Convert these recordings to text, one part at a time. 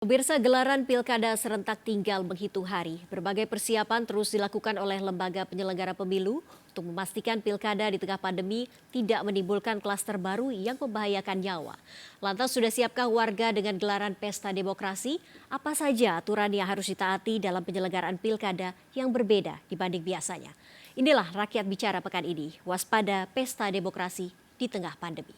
Pemirsa, gelaran pilkada serentak tinggal menghitung hari. Berbagai persiapan terus dilakukan oleh lembaga penyelenggara pemilu untuk memastikan pilkada di tengah pandemi tidak menimbulkan klaster baru yang membahayakan nyawa. Lantas sudah siapkah warga dengan gelaran pesta demokrasi? Apa saja aturan yang harus ditaati dalam penyelenggaraan pilkada yang berbeda dibanding biasanya? Inilah Rakyat Bicara pekan ini, waspada pesta demokrasi di tengah pandemi.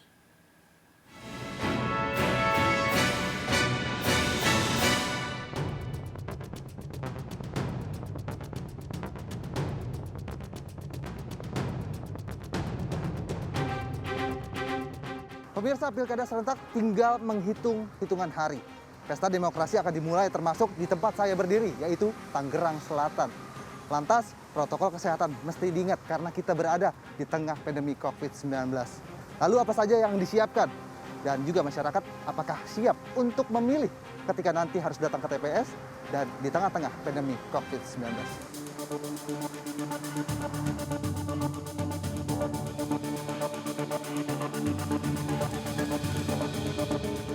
Pemirsa, pilkada serentak tinggal menghitung hitungan hari. Pesta demokrasi akan dimulai termasuk di tempat saya berdiri, yaitu Tangerang Selatan. Lantas, protokol kesehatan mesti diingat karena kita berada di tengah pandemi COVID-19. Lalu apa saja yang disiapkan? Dan juga masyarakat apakah siap untuk memilih ketika nanti harus datang ke TPS dan di tengah-tengah pandemi COVID-19.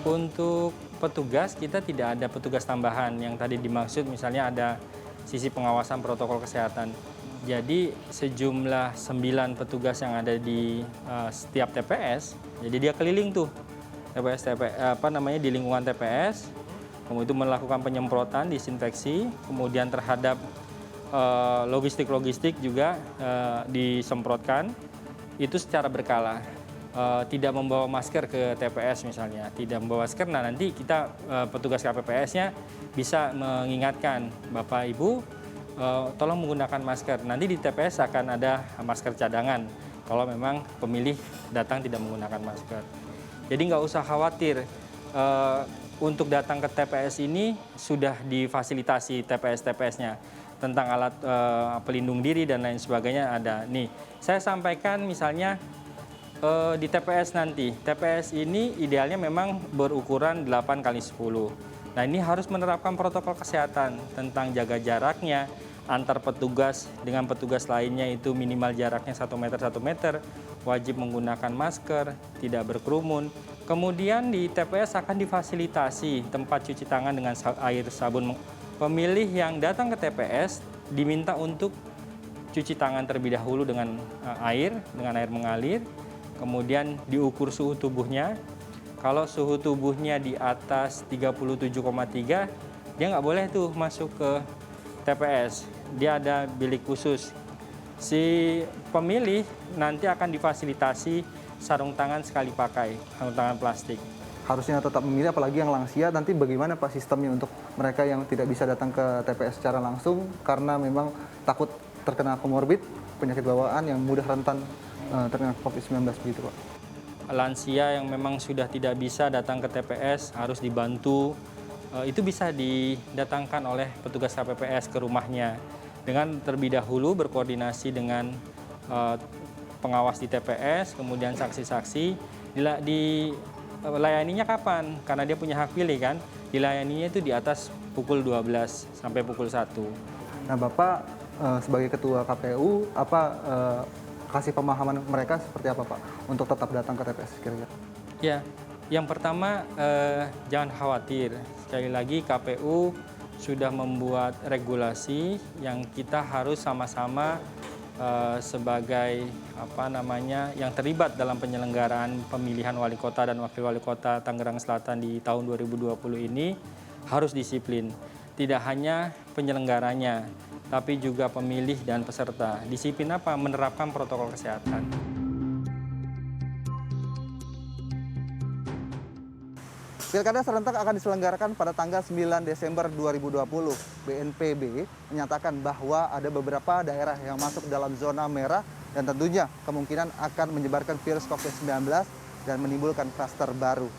Untuk petugas, kita tidak ada petugas tambahan yang tadi dimaksud, misalnya ada sisi pengawasan protokol kesehatan. Jadi sejumlah 9 petugas yang ada di setiap TPS, jadi dia keliling tuh di lingkungan TPS, kemudian itu melakukan penyemprotan, disinfeksi, kemudian terhadap logistik juga disemprotkan, itu secara berkala. Tidak membawa masker ke TPS misalnya, tidak membawa masker, nah nanti kita petugas KPPS-nya bisa mengingatkan Bapak Ibu tolong menggunakan masker. Nanti di TPS akan ada masker cadangan kalau memang pemilih datang tidak menggunakan masker. Jadi nggak usah khawatir, untuk datang ke TPS ini sudah difasilitasi TPS-TPS-nya tentang alat pelindung diri dan lain sebagainya ada. Nih, saya sampaikan misalnya di TPS nanti, TPS ini idealnya memang berukuran 8 kali 10. Nah, ini harus menerapkan protokol kesehatan tentang jaga jaraknya antar petugas dengan petugas lainnya, itu minimal jaraknya 1 meter 1 meter, wajib menggunakan masker, tidak berkerumun. Kemudian di TPS akan difasilitasi tempat cuci tangan dengan air sabun. Pemilih yang datang ke TPS diminta untuk cuci tangan terlebih dahulu dengan air mengalir. Kemudian diukur suhu tubuhnya. Kalau suhu tubuhnya di atas 37,3, dia nggak boleh tuh masuk ke TPS. Dia ada bilik khusus. Si pemilih nanti akan difasilitasi sarung tangan sekali pakai, sarung tangan plastik. Harusnya tetap memilih, apalagi yang lansia. Nanti bagaimana Pak sistemnya untuk mereka yang tidak bisa datang ke TPS secara langsung karena memang takut terkena komorbid, penyakit bawaan yang mudah rentan terkena COVID-19 begitu Pak? Lansia yang memang sudah tidak bisa datang ke TPS harus dibantu, itu bisa didatangkan oleh petugas KPPS ke rumahnya dengan terlebih dahulu berkoordinasi dengan pengawas di TPS, kemudian saksi-saksi. Dilayaninya kapan? Karena dia punya hak pilih kan, dilayaninya itu di atas pukul 12 sampai pukul 1. Nah Bapak sebagai Ketua KPU, kasih pemahaman mereka seperti apa Pak untuk tetap datang ke TPS kira-kira? Ya, yang pertama jangan khawatir. Sekali lagi KPU sudah membuat regulasi yang kita harus sama-sama sebagai yang terlibat dalam penyelenggaraan pemilihan wali kota dan wakil wali kota Tangerang Selatan di tahun 2020 ini harus disiplin. Tidak hanya penyelenggaranya, tapi juga pemilih dan peserta. Disiplin apa? Menerapkan protokol kesehatan. Pilkada serentak akan diselenggarakan pada tanggal 9 Desember 2020. BNPB menyatakan bahwa ada beberapa daerah yang masuk dalam zona merah dan tentunya kemungkinan akan menyebarkan virus COVID-19 dan menimbulkan klaster baru.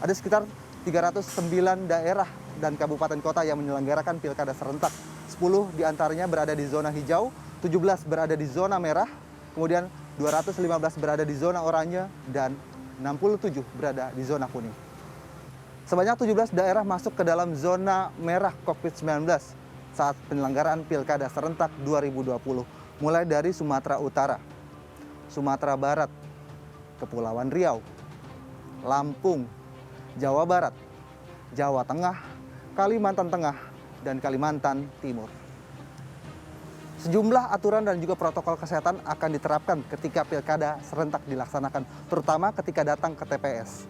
Ada sekitar 309 daerah dan kabupaten kota yang menyelenggarakan pilkada serentak. 10 diantaranya berada di zona hijau, 17 berada di zona merah, kemudian 215 berada di zona oranye, dan 67 berada di zona kuning. Sebanyak 17 daerah masuk ke dalam zona merah COVID-19 saat penyelenggaraan pilkada serentak 2020, mulai dari Sumatera Utara, Sumatera Barat, Kepulauan Riau, Lampung, Jawa Barat, Jawa Tengah, Kalimantan Tengah, dan Kalimantan Timur. Sejumlah aturan dan juga protokol kesehatan akan diterapkan ketika pilkada serentak dilaksanakan, terutama ketika datang ke TPS.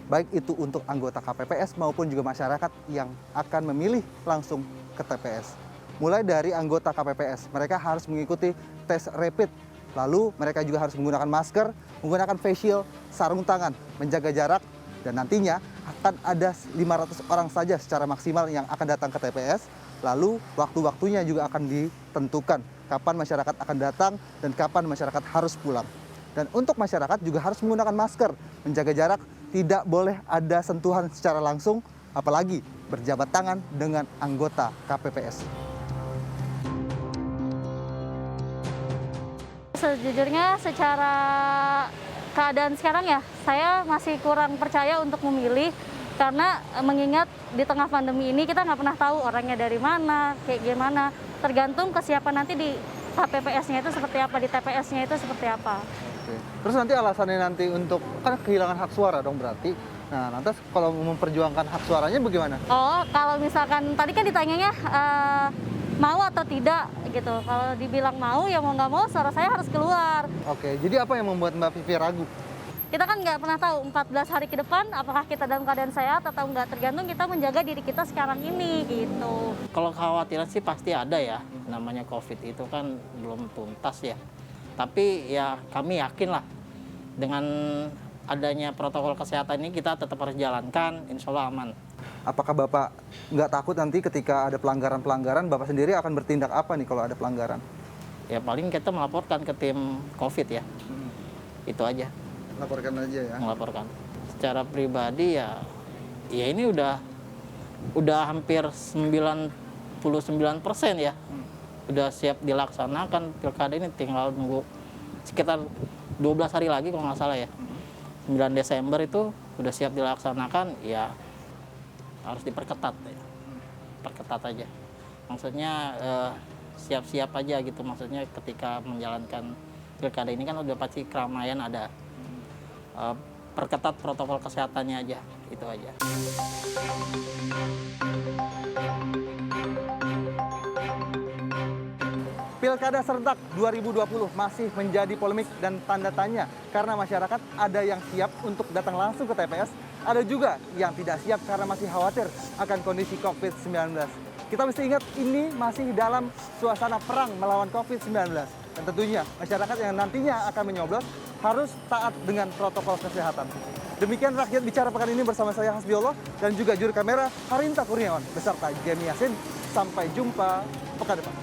Baik itu untuk anggota KPPS maupun juga masyarakat yang akan memilih langsung ke TPS. Mulai dari anggota KPPS, mereka harus mengikuti tes rapid. Lalu mereka juga harus menggunakan masker, menggunakan face shield, sarung tangan, menjaga jarak, dan nantinya akan ada 500 orang saja secara maksimal yang akan datang ke TPS. Lalu waktu-waktunya juga akan ditentukan kapan masyarakat akan datang dan kapan masyarakat harus pulang. Dan untuk masyarakat juga harus menggunakan masker, menjaga jarak, tidak boleh ada sentuhan secara langsung, apalagi berjabat tangan dengan anggota KPPS. Sejujurnya secara keadaan sekarang ya, saya masih kurang percaya untuk memilih karena mengingat di tengah pandemi ini kita nggak pernah tahu orangnya dari mana, kayak gimana. Tergantung kesiapan nanti di KPPS-nya itu seperti apa, di TPS-nya itu seperti apa. Oke. Terus nanti alasannya nanti untuk, kan kehilangan hak suara dong berarti. Nah, lantas kalau memperjuangkan hak suaranya bagaimana? Oh, kalau misalkan tadi kan ditanyanya mau atau tidak gitu. Kalau dibilang mau ya mau nggak mau suara saya harus keluar. Oke, jadi apa yang membuat Mbak Vivi ragu? Kita kan nggak pernah tahu 14 hari ke depan apakah kita dalam keadaan sehat atau nggak, tergantung kita menjaga diri kita sekarang ini gitu. Kalau kekhawatiran sih pasti ada ya, namanya COVID itu kan belum tuntas ya. Tapi ya kami yakin lah dengan adanya protokol kesehatan ini kita tetap harus jalankan, insya Allah aman. Apakah Bapak nggak takut nanti ketika ada pelanggaran-pelanggaran, Bapak sendiri akan bertindak apa nih kalau ada pelanggaran? Ya paling kita melaporkan ke tim COVID ya, itu aja. Laporkan aja ya. Melaporkan. Secara pribadi ya ini udah hampir 99% ya. Udah siap dilaksanakan pilkada ini, tinggal nunggu sekitar 12 hari lagi kalau nggak salah ya. 9 Desember itu udah siap dilaksanakan, ya harus diperketat ya. Perketat aja. Maksudnya siap-siap aja gitu, maksudnya ketika menjalankan pilkada ini kan udah pasti keramaian ada. Perketat protokol kesehatannya aja, itu aja. Pilkada serentak 2020 masih menjadi polemik dan tanda tanya karena masyarakat ada yang siap untuk datang langsung ke TPS, ada juga yang tidak siap karena masih khawatir akan kondisi COVID-19. Kita mesti ingat ini masih dalam suasana perang melawan COVID-19. Dan tentunya masyarakat yang nantinya akan menyoblos harus taat dengan protokol kesehatan. Demikian Rakyat Bicara pekan ini bersama saya Hasbiollah dan juga juru kamera Harinta Kurniawan beserta Jamie Yasin. Sampai jumpa pekan depan.